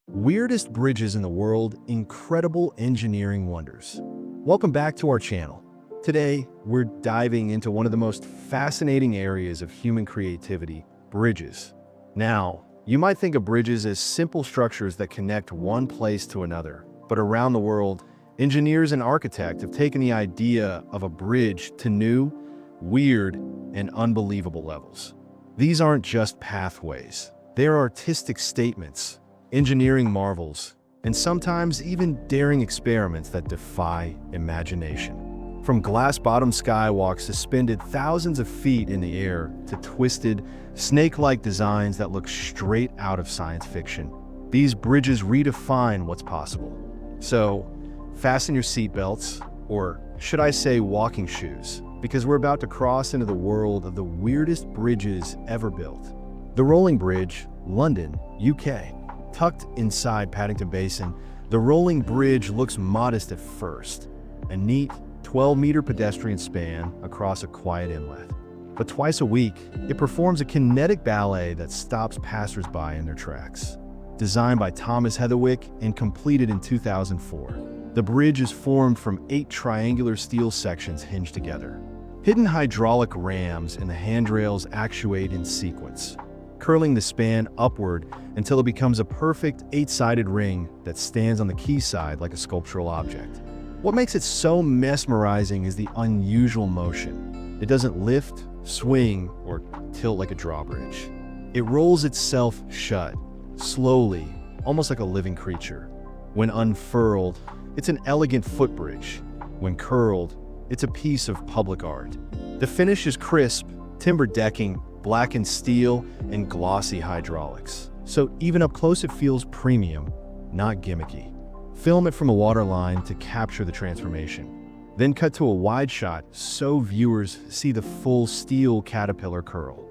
Weirdest bridges in the world, incredible engineering wonders. Welcome back to our channel. Today, we're diving into one of the most fascinating areas of human creativity, bridges. Now, you might think of bridges as simple structures that connect one place to another, but around the world, engineers and architects have taken the idea of a bridge to new, weird, and unbelievable levels. These aren't just pathways. They are artistic statements, engineering marvels, and sometimes even daring experiments that defy imagination. From glass-bottom skywalks suspended thousands of feet in the air to twisted, snake-like designs that look straight out of science fiction, these bridges redefine what's possible. So, fasten your seatbelts, or should I say walking shoes, because we're about to cross into the world of the weirdest bridges ever built. The Rolling Bridge, London, UK. Tucked inside Paddington Basin, the Rolling Bridge looks modest at first, a neat 12-meter pedestrian span across a quiet inlet. But twice a week, it performs a kinetic ballet that stops passers-by in their tracks. Designed by Thomas Heatherwick and completed in 2004, the bridge is formed from 8 triangular steel sections hinged together. Hidden hydraulic rams in the handrails actuate in sequence, curling the span upward until it becomes a perfect 8-sided ring that stands on the quayside like a sculptural object. What makes it so mesmerizing is the unusual motion. It doesn't lift, swing, or tilt like a drawbridge. It rolls itself shut, slowly, almost like a living creature. When unfurled, it's an elegant footbridge. When curled, it's a piece of public art. The finish is crisp, timber decking, blackened steel, and glossy hydraulics. So even up close it feels premium, not gimmicky. Film it from a waterline to capture the transformation. Then cut to a wide shot so viewers see the full steel caterpillar curl.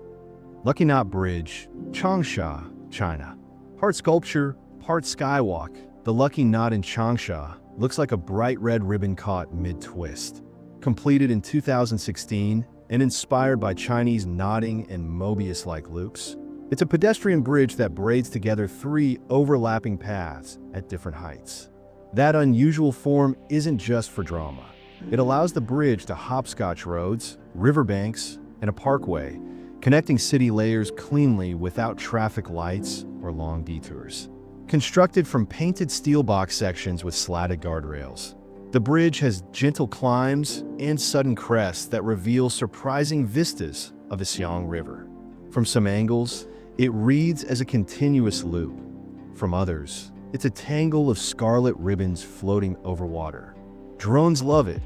Lucky Knot Bridge, Changsha, China. Part sculpture, part skywalk, the Lucky Knot in Changsha looks like a bright red ribbon caught mid-twist. Completed in 2016, and inspired by Chinese knotting and Mobius-like loops, it's a pedestrian bridge that braids together 3 overlapping paths at different heights. That unusual form isn't just for drama. It allows the bridge to hopscotch roads, riverbanks, and a parkway, connecting city layers cleanly without traffic lights or long detours. Constructed from painted steel box sections with slatted guardrails, the bridge has gentle climbs and sudden crests that reveal surprising vistas of the Xiang River. From some angles, it reads as a continuous loop. From others, it's a tangle of scarlet ribbons floating over water. Drones love it.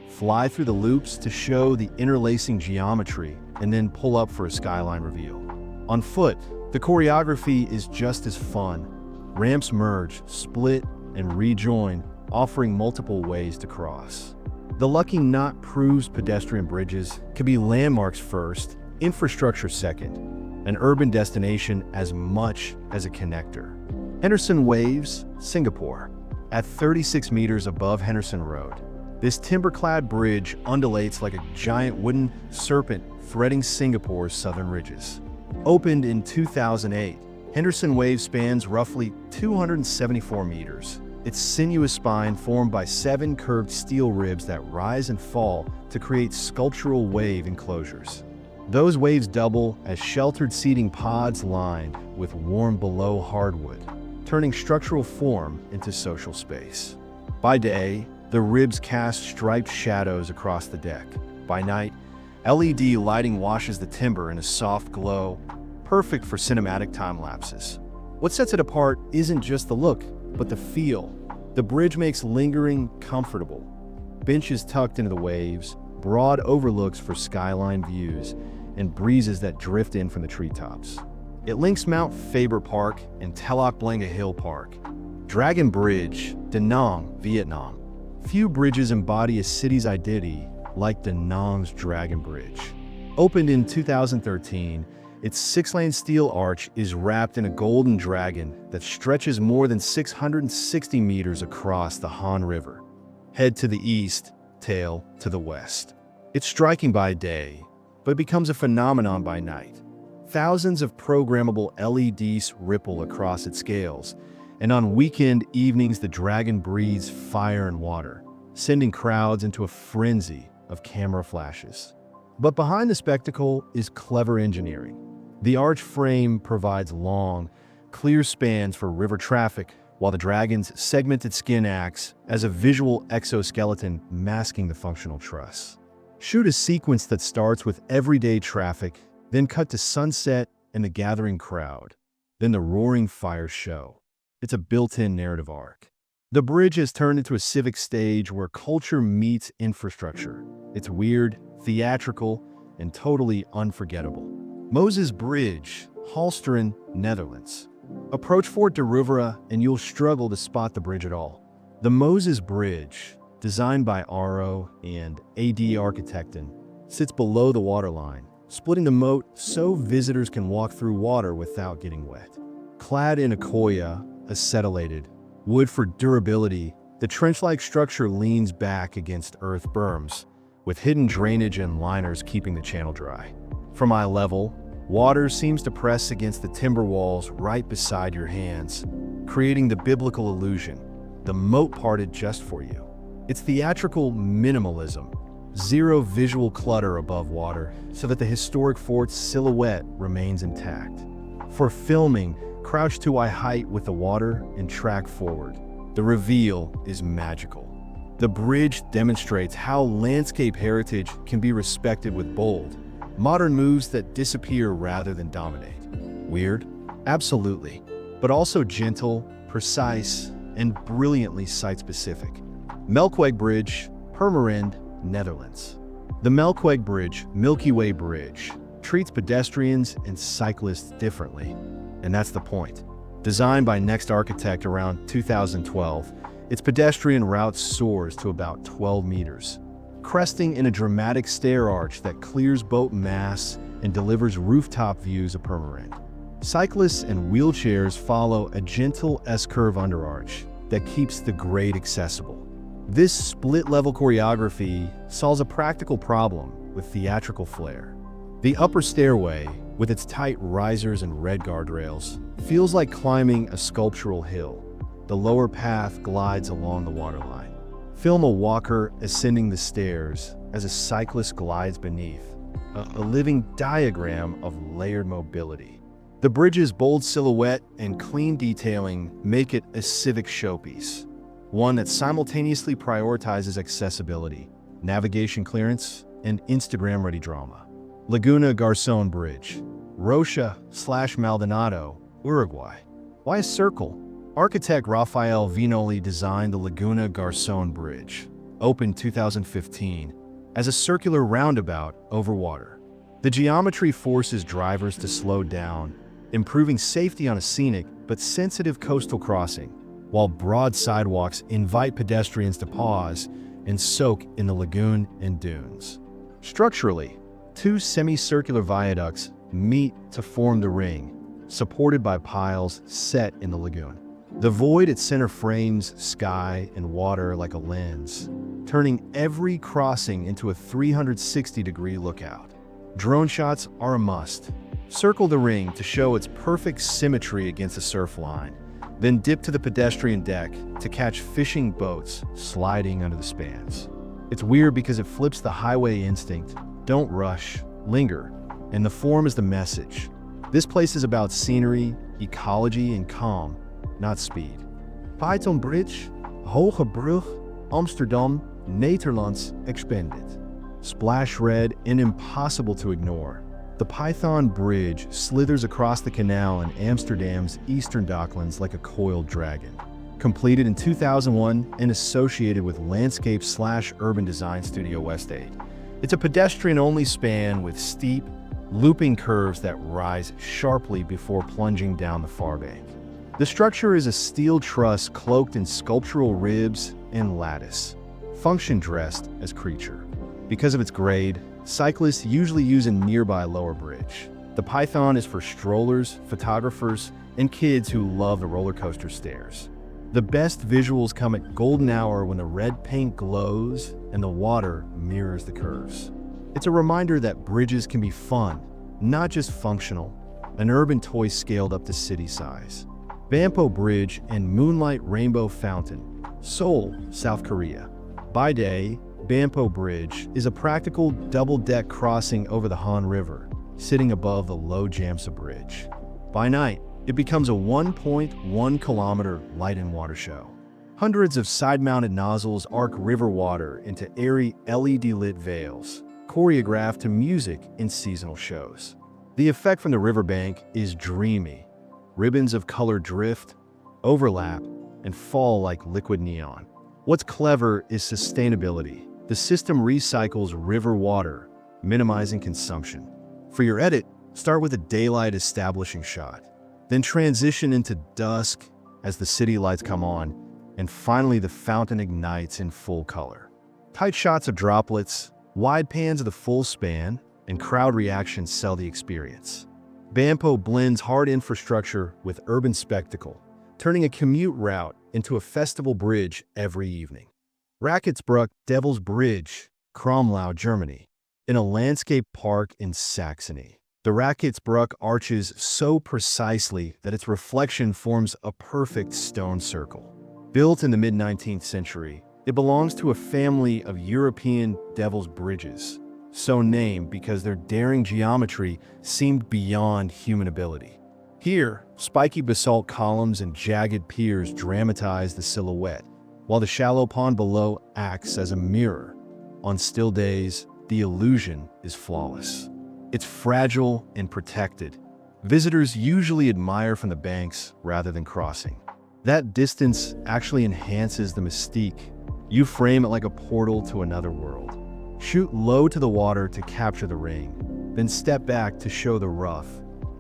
Fly through the loops to show the interlacing geometry and then pull up for a skyline reveal. On foot, the choreography is just as fun. Ramps merge, split, and rejoin, offering multiple ways to cross. The Lucky Knot proves pedestrian bridges can be landmarks first, infrastructure second, an urban destination as much as a connector. Henderson Waves, Singapore. At 36 meters above Henderson Road, this timber-clad bridge undulates like a giant wooden serpent threading Singapore's southern ridges. Opened in 2008, Henderson Wave spans roughly 274 meters. Its sinuous spine formed by 7 curved steel ribs that rise and fall to create sculptural wave enclosures. Those waves double as sheltered seating pods lined with warm below hardwood, turning structural form into social space. By day, the ribs cast striped shadows across the deck. By night, LED lighting washes the timber in a soft glow, perfect for cinematic time lapses. What sets it apart isn't just the look, but the feel. The bridge makes lingering comfortable. Benches tucked into the waves, broad overlooks for skyline views, and breezes that drift in from the treetops. It links Mount Faber Park and Telok Blangah Hill Park. Dragon Bridge, Da Nang, Vietnam. Few bridges embody a city's identity like Da Nang's Dragon Bridge. Opened in 2013, its 6-lane steel arch is wrapped in a golden dragon that stretches more than 660 meters across the Han River. Head to the east, tail to the west. It's striking by day, but becomes a phenomenon by night. Thousands of programmable LEDs ripple across its scales, And on weekend evenings, the dragon breathes fire and water, sending crowds into a frenzy of camera flashes. But behind the spectacle is clever engineering. The arch frame provides long, clear spans for river traffic, while the dragon's segmented skin acts as a visual exoskeleton masking the functional truss. Shoot a sequence that starts with everyday traffic, then cut to sunset and the gathering crowd, then the roaring fire show. It's a built-in narrative arc. The bridge has turned into a civic stage where culture meets infrastructure. It's weird, theatrical, and totally unforgettable. Moses Bridge, Halsteren, Netherlands. Approach Fort de Rouvre and you'll struggle to spot the bridge at all. The Moses Bridge, designed by Aro and AD Architecten, sits below the waterline, splitting the moat so visitors can walk through water without getting wet. Clad in akoya, acetylated wood for durability, the trench-like structure leans back against earth berms, with hidden drainage and liners keeping the channel dry. From eye level, water seems to press against the timber walls right beside your hands, creating the biblical illusion, the moat parted just for you. It's theatrical minimalism, zero visual clutter above water, so that the historic fort's silhouette remains intact. For filming, crouch to eye height with the water and track forward. The reveal is magical. The bridge demonstrates how landscape heritage can be respected with bold, modern moves that disappear rather than dominate. Weird? Absolutely. But also gentle, precise, and brilliantly site-specific. Melkweg Bridge, Purmerend, Netherlands. The Melkweg Bridge, Milky Way Bridge, treats pedestrians and cyclists differently. And that's the point. Designed by Next Architect around 2012, its pedestrian route soars to about 12 meters, cresting in a dramatic stair arch that clears boat mass and delivers rooftop views of Purmerend. Cyclists and wheelchairs follow a gentle S-curve underarch that keeps the grade accessible. This split-level choreography solves a practical problem with theatrical flair. The upper stairway, with its tight risers and red guardrails, feels like climbing a sculptural hill. The lower path glides along the waterline. Film a walker ascending the stairs as a cyclist glides beneath, a living diagram of layered mobility. The bridge's bold silhouette and clean detailing make it a civic showpiece, one that simultaneously prioritizes accessibility, navigation clearance, and Instagram-ready drama. Laguna Garcon Bridge, Rocha/Maldonado, Uruguay. Why a circle? Architect Rafael Vinoli designed the Laguna Garcon Bridge, opened 2015, as a circular roundabout over water. The geometry forces drivers to slow down, improving safety on a scenic but sensitive coastal crossing, while broad sidewalks invite pedestrians to pause and soak in the lagoon and dunes. Structurally, two semicircular viaducts meet to form the ring, supported by piles set in the lagoon. The void at center frames sky and water like a lens, turning every crossing into a 360-degree lookout. Drone shots are a must. Circle the ring to show its perfect symmetry against the surf line, then dip to the pedestrian deck to catch fishing boats sliding under the spans. It's weird because it flips the highway instinct. Don't rush, linger, and the form is the message. This place is about scenery, ecology, and calm, not speed. Python Bridge, Hoge Brug, Amsterdam, Nederlands expanded. Splash red and impossible to ignore. The Python Bridge slithers across the canal in Amsterdam's eastern docklands like a coiled dragon. Completed in 2001 and associated with landscape/urban design studio Westate. It's a pedestrian-only span with steep, looping curves that rise sharply before plunging down the far bank. The structure is a steel truss cloaked in sculptural ribs and lattice, function dressed as creature. Because of its grade, cyclists usually use a nearby lower bridge. The Python is for strollers, photographers, and kids who love the roller coaster stairs. The best visuals come at golden hour when the red paint glows and the water mirrors the curves. It's a reminder that bridges can be fun, not just functional, an urban toy scaled up to city size. Banpo Bridge and Moonlight Rainbow Fountain, Seoul, South Korea. By day, Banpo Bridge is a practical double-deck crossing over the Han River, sitting above the low Jamsa Bridge. By night, it becomes a 1.1-kilometer light and water show. Hundreds of side-mounted nozzles arc river water into airy LED-lit veils, choreographed to music in seasonal shows. The effect from the riverbank is dreamy. Ribbons of color drift, overlap, and fall like liquid neon. What's clever is sustainability. The system recycles river water, minimizing consumption. For your edit, start with a daylight establishing shot, then transition into dusk as the city lights come on, and finally the fountain ignites in full color. Tight shots of droplets, wide pans of the full span, and crowd reactions sell the experience. Banpo blends hard infrastructure with urban spectacle, turning a commute route into a festival bridge every evening. Raketsbrück Devil's Bridge, Kromlau, Germany. In a landscape park in Saxony, the Raketsbrück arches so precisely that its reflection forms a perfect stone circle. Built in the mid-19th century, it belongs to a family of European devil's bridges, so named because their daring geometry seemed beyond human ability. Here, spiky basalt columns and jagged piers dramatize the silhouette, while the shallow pond below acts as a mirror. On still days, the illusion is flawless. It's fragile and protected. Visitors usually admire from the banks rather than crossing. That distance actually enhances the mystique. You frame it like a portal to another world. Shoot low to the water to capture the ring, then step back to show the rough,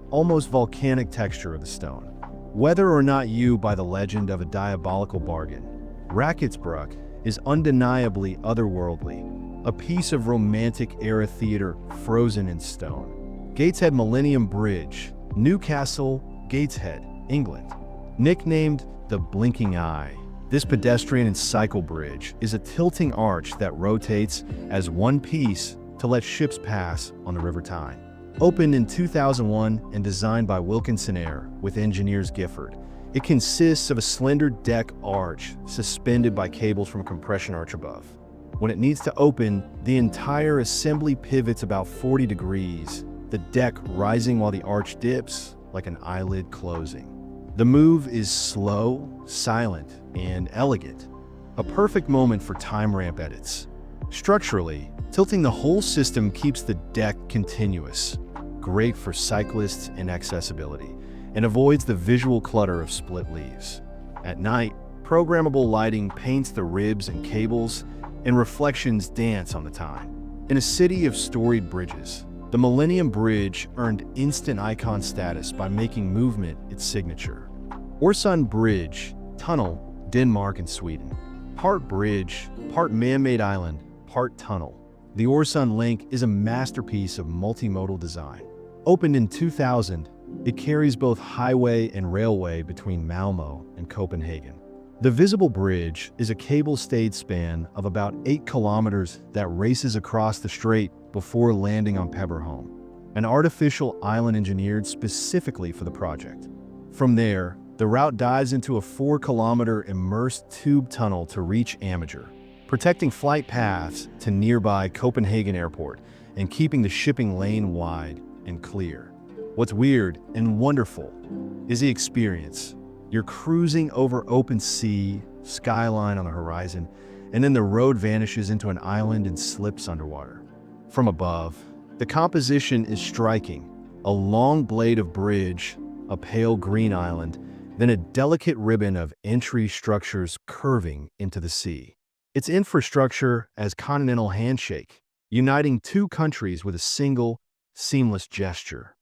almost volcanic texture of the stone. Whether or not you buy the legend of a diabolical bargain, Raketsbrück is undeniably otherworldly, a piece of romantic-era theater frozen in stone. Gateshead Millennium Bridge, Newcastle, Gateshead, England. Nicknamed the Blinking Eye, this pedestrian and cycle bridge is a tilting arch that rotates as one piece to let ships pass on the River Tyne. Opened in 2001 and designed by Wilkinson Eyre with engineers Gifford, it consists of a slender deck arch suspended by cables from a compression arch above. When it needs to open, the entire assembly pivots about 40 degrees, the deck rising while the arch dips like an eyelid closing. The move is slow, silent, and elegant, a perfect moment for time ramp edits. Structurally, tilting the whole system keeps the deck continuous, great for cyclists and accessibility, and avoids the visual clutter of split leaves. At night, programmable lighting paints the ribs and cables, and reflections dance on the Tyne. In a city of storied bridges, the Millennium Bridge earned instant icon status by making movement its signature. Øresund Bridge, tunnel, Denmark and Sweden. Part bridge, part man-made island, part tunnel. The Øresund link is a masterpiece of multimodal design. Opened in 2000, it carries both highway and railway between Malmö and Copenhagen. The visible bridge is a cable-stayed span of about 8 kilometers that races across the strait before landing on Peberholm, an artificial island engineered specifically for the project. From there, the route dives into a 4-kilometer immersed tube tunnel to reach Amager, protecting flight paths to nearby Copenhagen Airport and keeping the shipping lane wide and clear. What's weird and wonderful is the experience. You're cruising over open sea, skyline on the horizon, and then the road vanishes into an island and slips underwater. From above, the composition is striking. A long blade of bridge, a pale green island, then a delicate ribbon of entry structures curving into the sea. Its infrastructure as continental handshake, uniting two countries with a single, seamless gesture.